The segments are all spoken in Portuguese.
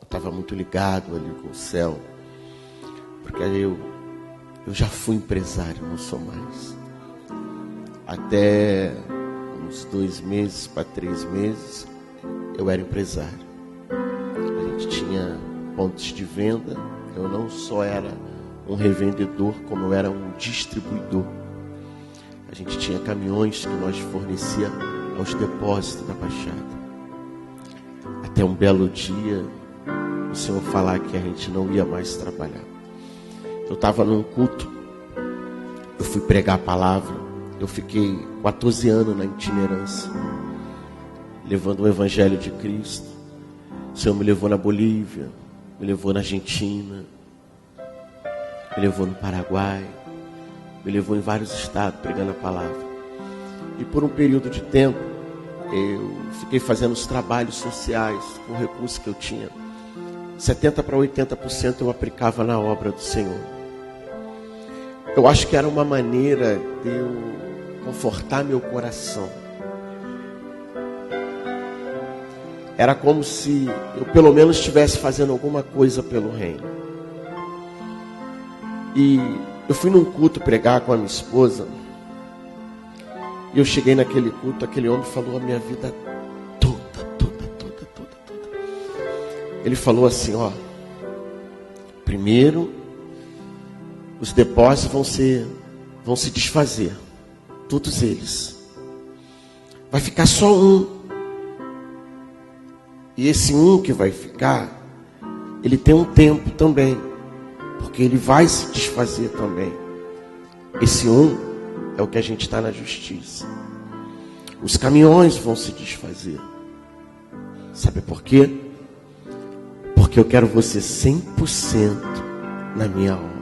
estava muito ligado ali com o céu, porque eu já fui empresário, não sou mais. Até uns 2 meses para 3 meses, eu era empresário. A gente tinha pontos de venda. Eu não só era um revendedor, como eu era um distribuidor. A gente tinha caminhões que nós fornecia aos depósitos da Baixada. Até um belo dia, o Senhor falar que a gente não ia mais trabalhar. Eu estava num culto, eu fui pregar a palavra, eu fiquei 14 anos na itinerância, levando o Evangelho de Cristo. O Senhor me levou na Bolívia, me levou na Argentina, me levou no Paraguai, me levou em vários estados pregando a palavra. E por um período de tempo, eu fiquei fazendo os trabalhos sociais com o recurso que eu tinha. 70% para 80% eu aplicava na obra do Senhor. Eu acho que era uma maneira de eu confortar meu coração. Era como se eu pelo menos estivesse fazendo alguma coisa pelo reino. E eu fui num culto pregar com a minha esposa. E eu cheguei naquele culto, aquele homem falou a minha vida toda. Ele falou assim, ó: primeiro, os depósitos vão se desfazer, todos eles. Vai ficar só um. E esse um que vai ficar, ele tem um tempo também, porque ele vai se desfazer também. Esse um é o que a gente está na justiça. Os caminhões vão se desfazer. Sabe por quê? Porque eu quero você 100% na minha obra.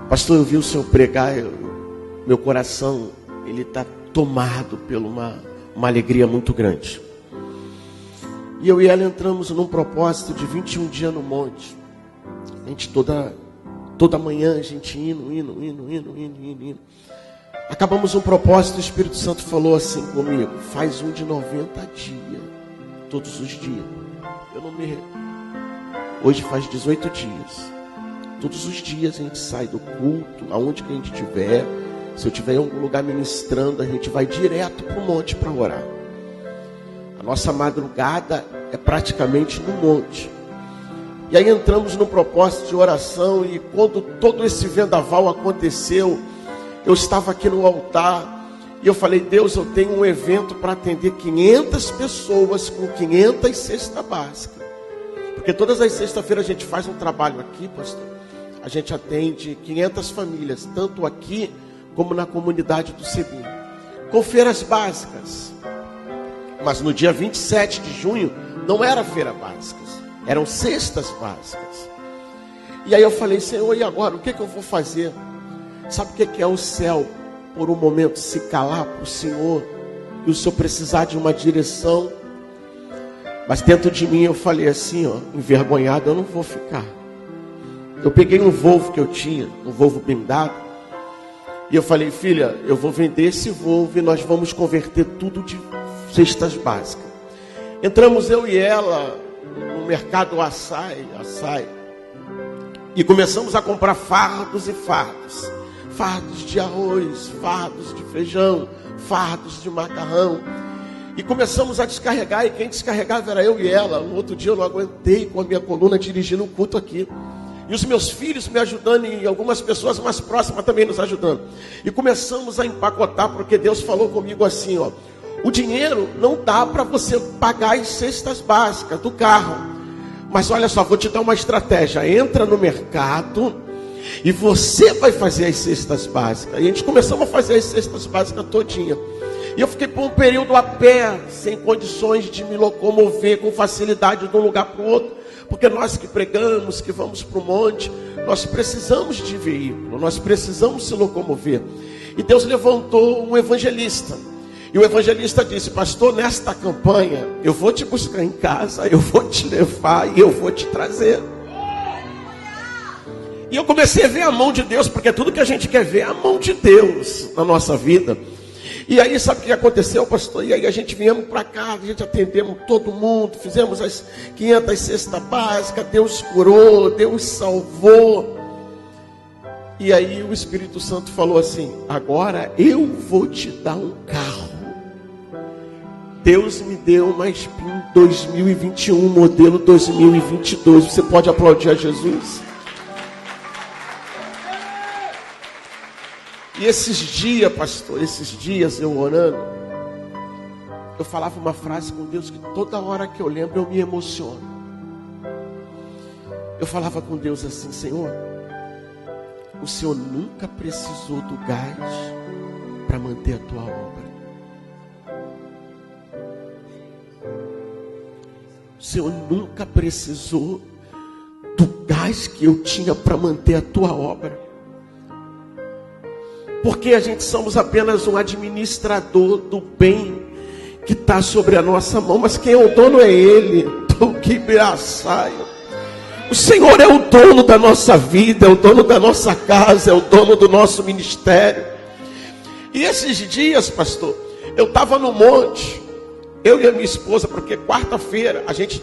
Pastor, eu vi o Senhor pregar, meu coração, ele está tomado por uma alegria muito grande. E eu e ela entramos num propósito de 21 dias no monte. A gente toda manhã, a gente indo. Acabamos um propósito, o Espírito Santo falou assim comigo: faz um de 90 dias, todos os dias. Hoje faz 18 dias. Todos os dias a gente sai do culto, aonde que a gente estiver. Se eu estiver em algum lugar ministrando, a gente vai direto para o monte para orar. A nossa madrugada é praticamente no monte. E aí entramos no propósito de oração. E quando todo esse vendaval aconteceu, eu estava aqui no altar. E eu falei: Deus, eu tenho um evento para atender 500 pessoas com 500 cestas básicas. Porque todas as sextas-feiras a gente faz um trabalho aqui, pastor. A gente atende 500 famílias, tanto aqui como na comunidade do Sebim, com feiras básicas. Mas no dia 27 de junho não era feira básicas, eram cestas básicas. E aí eu falei: Senhor, e agora? O que eu vou fazer? Sabe o que é o céu por um momento se calar para o Senhor e o Senhor precisar de uma direção? Mas dentro de mim eu falei assim, ó, envergonhado eu não vou ficar. Eu peguei um Volvo que eu tinha, um Volvo blindado, e eu falei: filha, eu vou vender esse Volvo e nós vamos converter tudo de cestas básicas. Entramos eu e ela no mercado Açaí, e começamos a comprar fardos e fardos. Fardos de arroz, fardos de feijão, fardos de macarrão. E começamos a descarregar, e quem descarregava era eu e ela. No outro dia eu não aguentei com a minha coluna dirigindo o culto aqui. E os meus filhos me ajudando, e algumas pessoas mais próximas também nos ajudando. E começamos a empacotar, porque Deus falou comigo assim, ó: o dinheiro não dá para você pagar as cestas básicas do carro. Mas olha só, vou te dar uma estratégia. Entra no mercado e você vai fazer as cestas básicas. E a gente começamos a fazer as cestas básicas todinha. E eu fiquei por um período a pé, sem condições de me locomover com facilidade de um lugar para o outro. Porque nós que pregamos, que vamos para o monte, nós precisamos de veículo, nós precisamos se locomover. E Deus levantou um evangelista. E o evangelista disse: pastor, nesta campanha, eu vou te buscar em casa, eu vou te levar e eu vou te trazer. E eu comecei a ver a mão de Deus, porque tudo que a gente quer ver é a mão de Deus na nossa vida. E aí sabe o que aconteceu, pastor? E aí a gente viemos para cá, a gente atendemos todo mundo, fizemos as 500 cestas básicas, Deus curou, Deus salvou. E aí o Espírito Santo falou assim: agora eu vou te dar um carro. Deus me deu uma Spin 2021, modelo 2022. Você pode aplaudir a Jesus? E esses dias, pastor, eu orando, eu falava uma frase com Deus que toda hora que eu lembro eu me emociono. Eu falava com Deus assim: Senhor, o Senhor nunca precisou do gás para manter a tua obra. O Senhor nunca precisou do gás que eu tinha para manter a tua obra. Porque a gente somos apenas um administrador do bem que está sobre a nossa mão. Mas quem é o dono é Ele. O Senhor é o dono da nossa vida, é o dono da nossa casa, é o dono do nosso ministério. E esses dias, pastor, eu estava no monte, eu e a minha esposa, porque quarta-feira a gente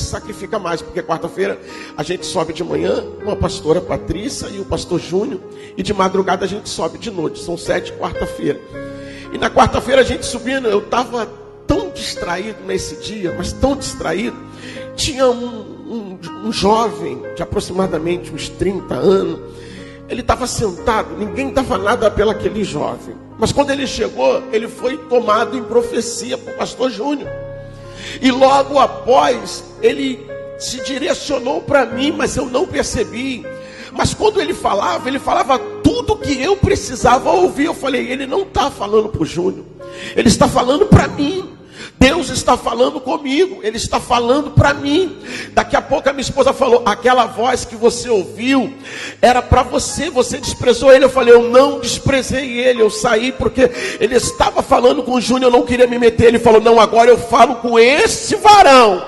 sacrifica mais, porque quarta-feira a gente sobe de manhã com a pastora Patrícia e o pastor Júnior, e de madrugada a gente sobe de noite, são 7 quarta-feira. E na quarta-feira a gente subindo, eu estava tão distraído nesse dia, mas tão distraído. Tinha um jovem de aproximadamente uns 30 anos, ele estava sentado, ninguém dava nada pelo aquele jovem. Mas quando ele chegou, ele foi tomado em profecia por pastor Júnior. E logo após, ele se direcionou para mim, mas eu não percebi. Mas quando ele falava tudo que eu precisava ouvir. Eu falei: ele não está falando para o Júnior, ele está falando para mim. Deus está falando comigo, Ele está falando para mim. Daqui a pouco a minha esposa falou: aquela voz que você ouviu era para você, você desprezou ele. Eu falei: eu não desprezei ele, eu saí porque ele estava falando com o Júnior, eu não queria me meter. Ele falou: não, agora eu falo com esse varão.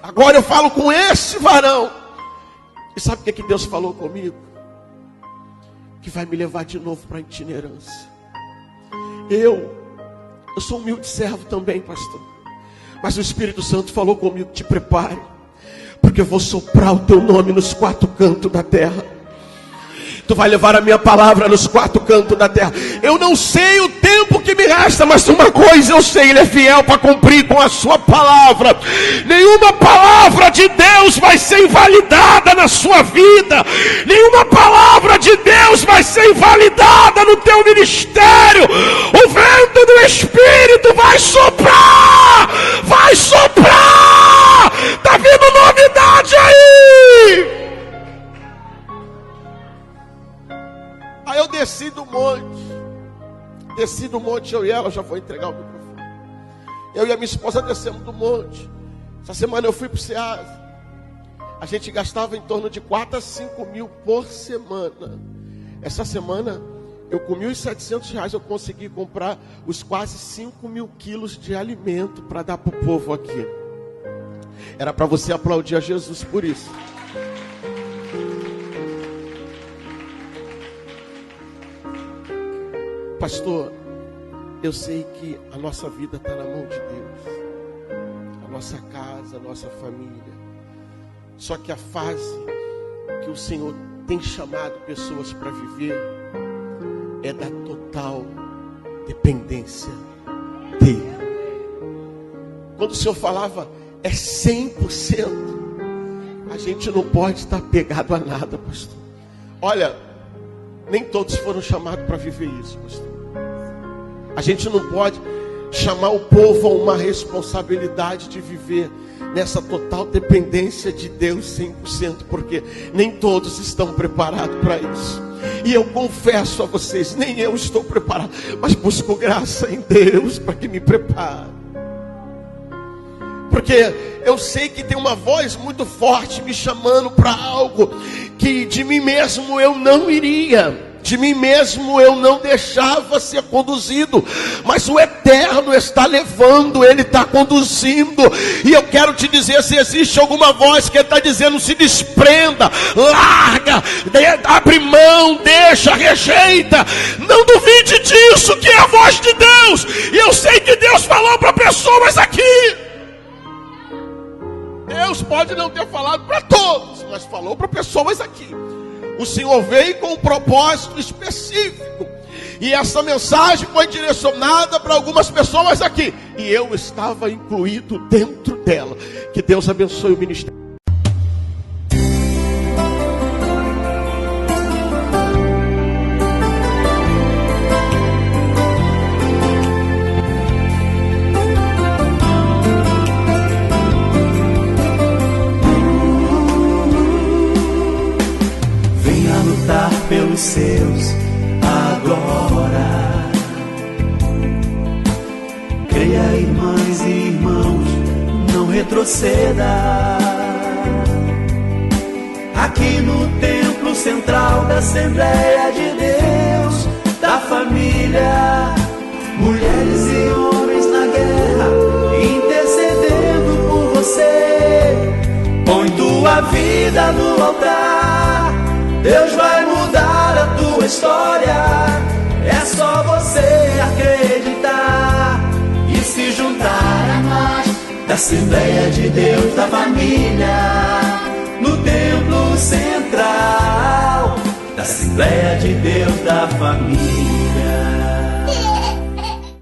Agora eu falo com esse varão. E sabe o que Deus falou comigo? Que vai me levar de novo para a itinerância. Eu sou humilde servo também, pastor. Mas o Espírito Santo falou comigo: te prepare, porque eu vou soprar o teu nome nos 4 cantos da terra. Tu vai levar a minha palavra nos 4 cantos da terra. Eu não sei o tempo que me resta, mas uma coisa eu sei: Ele é fiel para cumprir com a sua palavra. Nenhuma palavra de Deus vai ser invalidada na sua vida. Nenhuma palavra de Deus vai ser invalidada no teu ministério. O vento do Espírito vai soprar. Vai soprar. Está vindo novidade aí. Aí eu desci do monte, eu e ela, já vou entregar o microfone. Eu e a minha esposa descemos do monte. Essa semana eu fui para o Ceasa. A gente gastava em torno de 4 a 5 mil por semana. Essa semana, eu com R$1.700 eu consegui comprar os quase 5 mil quilos de alimento para dar para o povo aqui. Era para você aplaudir a Jesus por isso. Pastor, eu sei que a nossa vida está na mão de Deus, a nossa casa, a nossa família. Só que a fase que o Senhor tem chamado pessoas para viver é da total dependência dEle. Quando o Senhor falava é 100%, a gente não pode estar pegado a nada, pastor. Olha, nem todos foram chamados para viver isso, pastor. A gente não pode chamar o povo a uma responsabilidade de viver nessa total dependência de Deus 100%, porque nem todos estão preparados para isso. E eu confesso a vocês, nem eu estou preparado, mas busco graça em Deus para que me prepare. Porque eu sei que tem uma voz muito forte me chamando para algo que de mim mesmo eu não iria. De mim mesmo eu não deixava ser conduzido, mas o Eterno está levando, Ele está conduzindo. E eu quero te dizer, se existe alguma voz que Ele está dizendo, se desprenda, larga, abre mão, deixa, rejeita, não duvide disso, que é a voz de Deus. E eu sei que Deus falou para pessoas aqui. Deus pode não ter falado para todos, mas falou para pessoas aqui. O Senhor veio com um propósito específico. E essa mensagem foi direcionada para algumas pessoas aqui. E eu estava incluído dentro dela. Que Deus abençoe o ministério. Pelos seus agora. Creia, irmãs e irmãos, não retroceda. Aqui no templo central da Assembleia de Deus, da família, mulheres e homens na guerra, intercedendo por você. Põe tua vida no altar, Deus vai mudar a tua história. É só você acreditar e se juntar a nós da Assembleia de Deus da família, no templo central da Assembleia de Deus da família.